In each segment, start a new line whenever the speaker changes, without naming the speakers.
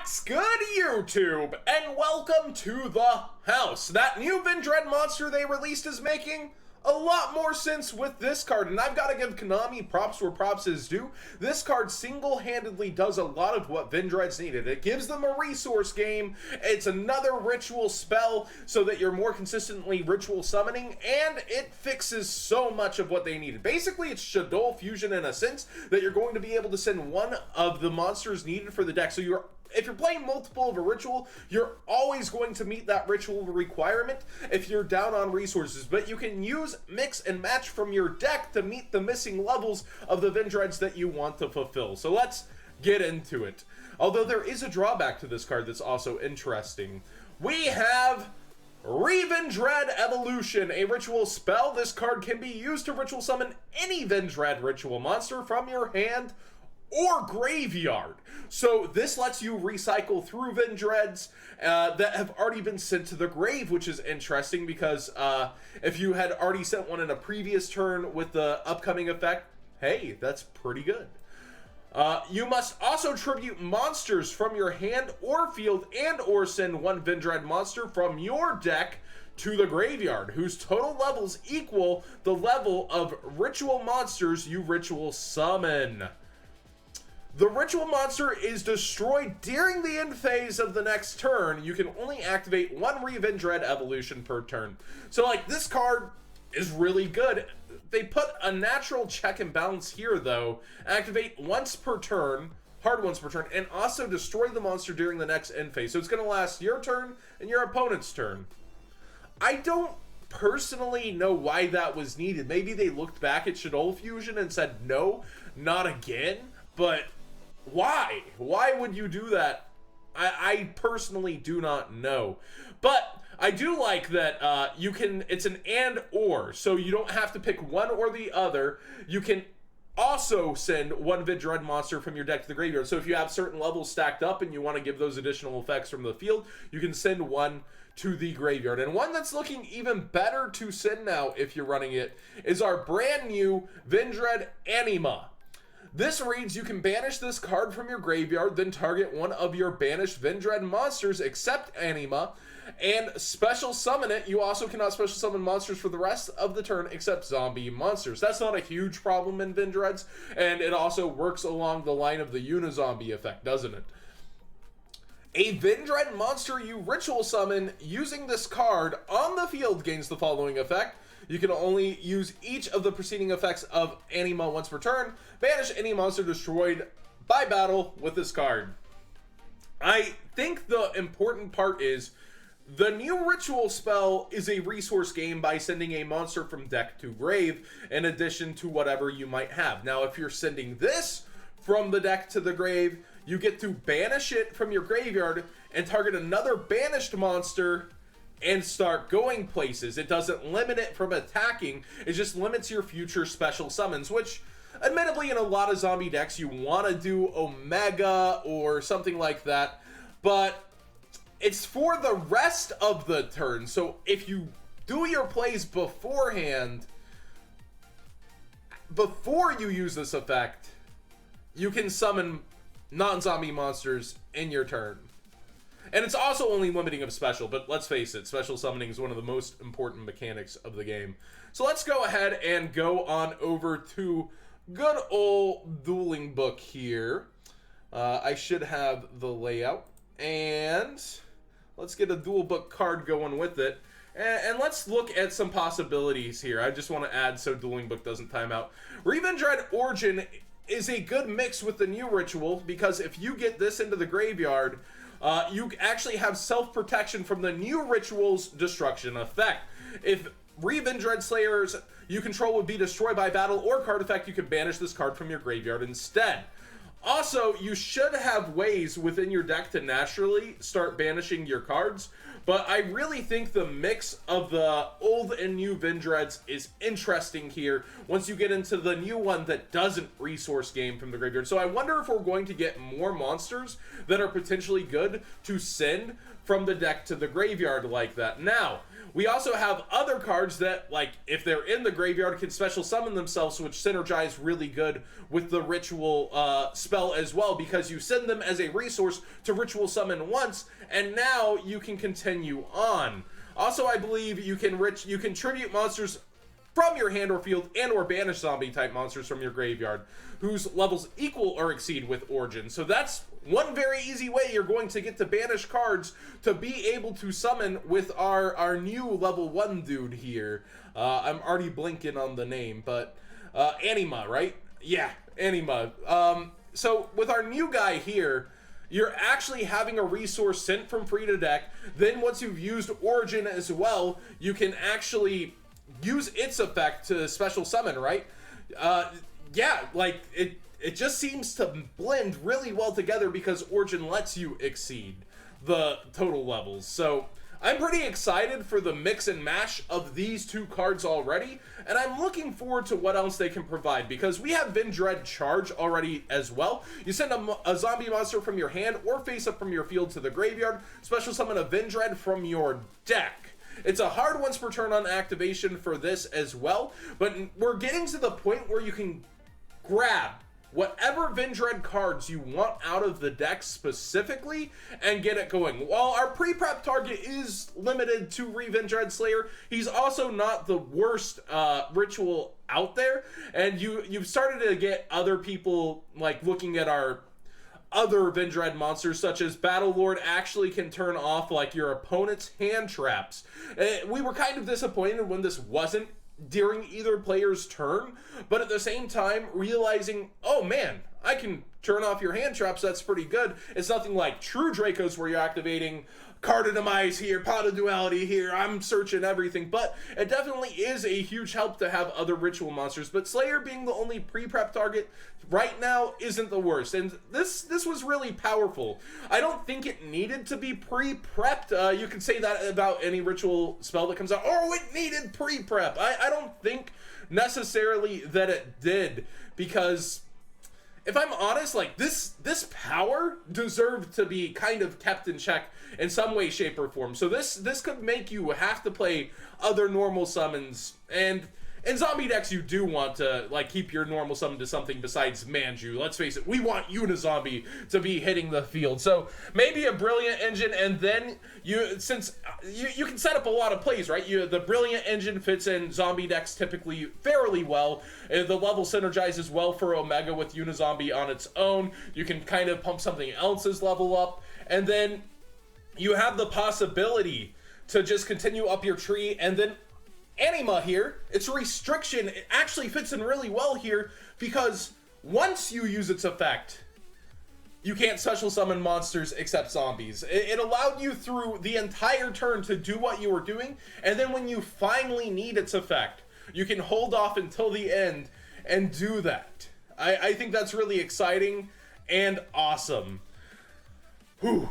What's good, YouTube? And welcome to the house. That new Vendread monster they released is making a lot more sense with this card, and I've got to give Konami props where props is due. This card single-handedly does a lot of what Vendreads needed. It gives them a resource game, it's another ritual spell so that you're more consistently ritual summoning, and it fixes so much of what they needed. Basically, it's SHADOLL fusion in a sense that you're going to be able to send one of the monsters needed for the deck. So if you're playing multiple of a ritual, you're always going to meet that ritual requirement if you're down on resources, but you can use mix and match from your deck to meet the missing levels of the Vendreads that you want to fulfill. So let's get into it. Although there is a drawback to this card that's also interesting. We have Vendread Evolution, a ritual spell. This card can be used to ritual summon any Vendread ritual monster from your hand or graveyard. So this lets you recycle through Vendreads that have already been sent to the grave, which is interesting because if you had already sent one in a previous turn with the upcoming effect, hey, that's pretty good. You must also tribute monsters from your hand or field and or send one Vendread monster from your deck to the graveyard, whose total levels equal the level of ritual monsters you ritual summon. The ritual monster is destroyed during the end phase of the next turn. You can only activate one Vendread evolution per turn. So like, this card is really good. They put a natural check and balance here though. Activate once per turn, hard once per turn, and also destroy the monster during the next end phase. So it's going to last your turn and your opponent's turn. I don't personally know why that was needed. Maybe they looked back at SHADOLL Fusion and said, no, not again. But why? Why would you do that? I personally do not know. But I do like that it's an and or, so you don't have to pick one or the other. You can also send one Vendread monster from your deck to the graveyard. So if you have certain levels stacked up and you want to give those additional effects from the field, you can send one to the graveyard. And one that's looking even better to send now, if you're running it, is our brand new Vendread Anima. This reads, you can banish this card from your graveyard, then target one of your banished Vendread monsters except Anima, and special summon it. You also cannot special summon monsters for the rest of the turn except zombie monsters. That's not a huge problem in Vendreads, and it also works along the line of the Unizombie effect, doesn't it? A Vendread monster you ritual summon using this card on the field gains the following effect. You can only use each of the preceding effects of Anima once per turn. Banish any monster destroyed by battle with this card. I think the important part is the new ritual spell is a resource game by sending a monster from deck to grave in addition to whatever you might have. Now, if you're sending this from the deck to the grave, you get to banish it from your graveyard and target another banished monster and start going places. It doesn't limit it from attacking, it just limits your future special summons, which admittedly in a lot of zombie decks you want to do Omega or something like that, but it's for the rest of the turn. So if you do your plays beforehand, before you use this effect, you can summon non-zombie monsters in your turn. And it's also only limiting of special, but let's face it, special summoning is one of the most important mechanics of the game. So let's go ahead and go on over to good old dueling book here. I should have the layout, and let's get a duel book card going with it. And let's look at some possibilities here. I just want to add so dueling book doesn't time out. Vendread Origin is a good mix with the new ritual, because if you get this into the graveyard, you actually have self-protection from the new ritual's destruction effect. If Vendread Slayers you control would be destroyed by battle or card effect, you can banish this card from your graveyard instead. Also, you should have ways within your deck to naturally start banishing your cards, but I really think the mix of the old and new Vendreads is interesting here once you get into the new one that doesn't resource game from the graveyard. So I wonder if we're going to get more monsters that are potentially good to send from the deck to the graveyard like that. Now, we also have other cards that, like, if they're in the graveyard, can special summon themselves, which synergize really good with the ritual spell spell as well, because you send them as a resource to ritual summon once, and now you can continue on. Also, I believe you can tribute monsters from your hand or field and or banish zombie type monsters from your graveyard whose levels equal or exceed with Origin. So that's one very easy way you're going to get to banish cards to be able to summon with our new level 1 dude here. I'm already blinking on the name, but Anima, right? Yeah, Anima. So with our new guy here, you're actually having a resource sent from free to deck. Then once you've used Origin as well, you can actually use its effect to special summon, right? Yeah, like it just seems to blend really well together because Origin lets you exceed the total levels. So I'm pretty excited for the mix and mash of these two cards already, and I'm looking forward to what else they can provide, because we have Vendreads Charge already as well. You send a zombie monster from your hand or face up from your field to the graveyard, special summon a Vendread from your deck. It's a hard once per turn on activation for this as well, but we're getting to the point where you can grab whatever Vendread cards you want out of the deck specifically and get it going. While our pre-prep target is limited to Vendread Slayer, he's also not the worst ritual out there, and you've started to get other people like looking at our other Vendread monsters, such as Battlelord, actually can turn off like your opponent's hand traps. We were kind of disappointed when this wasn't during either player's turn, but at the same time realizing, oh man, I can turn off your hand traps, that's pretty good. It's nothing like true Dracos where you're activating Card of Demise here, Pot of Duality here, I'm searching everything, but it definitely is a huge help to have other ritual monsters. But Slayer being the only pre-prep target right now isn't the worst, and this was really powerful. I don't think it needed to be pre-prepped. You can say that about any ritual spell that comes out. Oh, it needed pre-prep. I don't think necessarily that it did, because if I'm honest, like this power deserved to be kind of kept in check in some way, shape, or form. So this could make you have to play other normal summons, and in zombie decks you do want to like keep your normal summon to something besides Manju. Let's face it, we want Unizombie to be hitting the field. So maybe a Brilliant Engine, and then you can set up a lot of plays, right? The Brilliant Engine fits in zombie decks typically fairly well. The level synergizes well for Omega with Unizombie on its own. You can kind of pump something else's level up, and then you have the possibility to just continue up your tree. And then Anima here, its restriction, it actually fits in really well here, because once you use its effect, you can't special summon monsters except zombies. It allowed you through the entire turn to do what you were doing, and then when you finally need its effect, you can hold off until the end and do that. I think that's really exciting and awesome. Whew.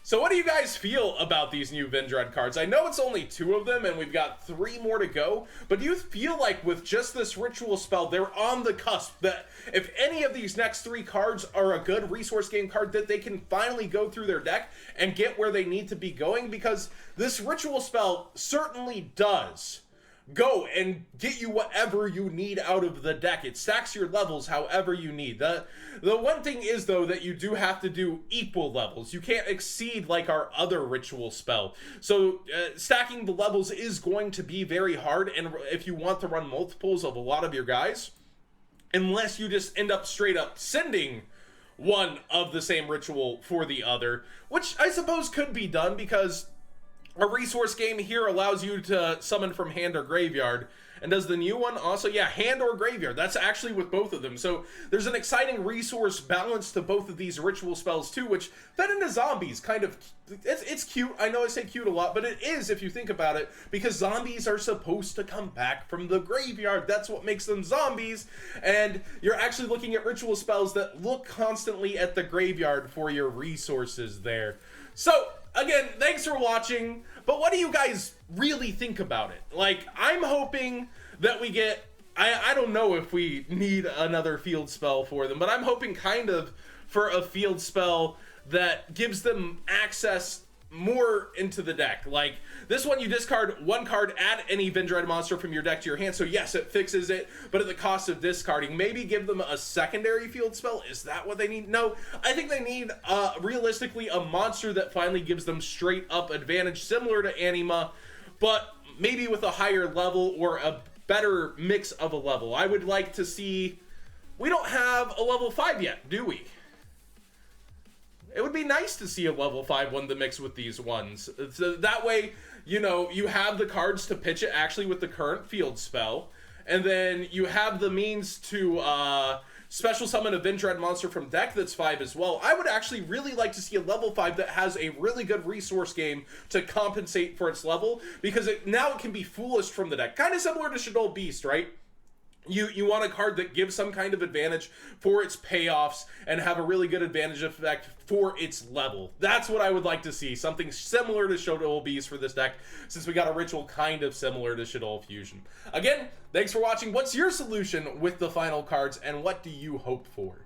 So what do you guys feel about these new Vendread cards? I know it's only 2 of them and we've got 3 more to go, but do you feel like with just this ritual spell, they're on the cusp that if any of these next 3 cards are a good resource game card, that they can finally go through their deck and get where they need to be going? Because this ritual spell certainly does go and get you whatever you need out of the deck. It stacks your levels however you need. The one thing is, though, that you do have to do equal levels. You can't exceed like our other ritual spell. So stacking the levels is going to be very hard, and if you want to run multiples of a lot of your guys, unless you just end up straight up sending one of the same ritual for the other, which I suppose could be done, because a resource game here allows you to summon from hand or graveyard. And does the new one also? Yeah, hand or graveyard. That's actually with both of them. So there's an exciting resource balance to both of these ritual spells too, which fed into zombies kind of, it's cute. I know I say cute a lot, but it is if you think about it, because zombies are supposed to come back from the graveyard. That's what makes them zombies. And you're actually looking at ritual spells that look constantly at the graveyard for your resources there. So again, thanks for watching, but what do you guys really think about it? Like, I'm hoping that we get, I don't know if we need another field spell for them, but I'm hoping kind of for a field spell that gives them access more into the deck. Like this one, you discard one card, add any Vendread monster from your deck to your hand. So yes, it fixes it, but at the cost of discarding. Maybe give them a secondary field spell. Is that what they need? No, I think they need realistically a monster that finally gives them straight up advantage, similar to Anima, but maybe with a higher level or a better mix of a level. I would like to see. We don't have a level 5 yet, do we? It would be nice to see a level 5 one to mix with these ones. So that way, you know, you have the cards to pitch it actually with the current field spell. And then you have the means to special summon a Vendread monster from deck that's 5 as well. I would actually really like to see a level 5 that has a really good resource game to compensate for its level. Because now it can be foolish from the deck. Kind of similar to SHADOLL Beast, right? You want a card that gives some kind of advantage for its payoffs and have a really good advantage effect for its level. That's what I would like to see. Something similar to SHADOLL Beast for this deck, since we got a ritual kind of similar to SHADOLL Fusion. Again, thanks for watching. What's your solution with the final cards, and what do you hope for?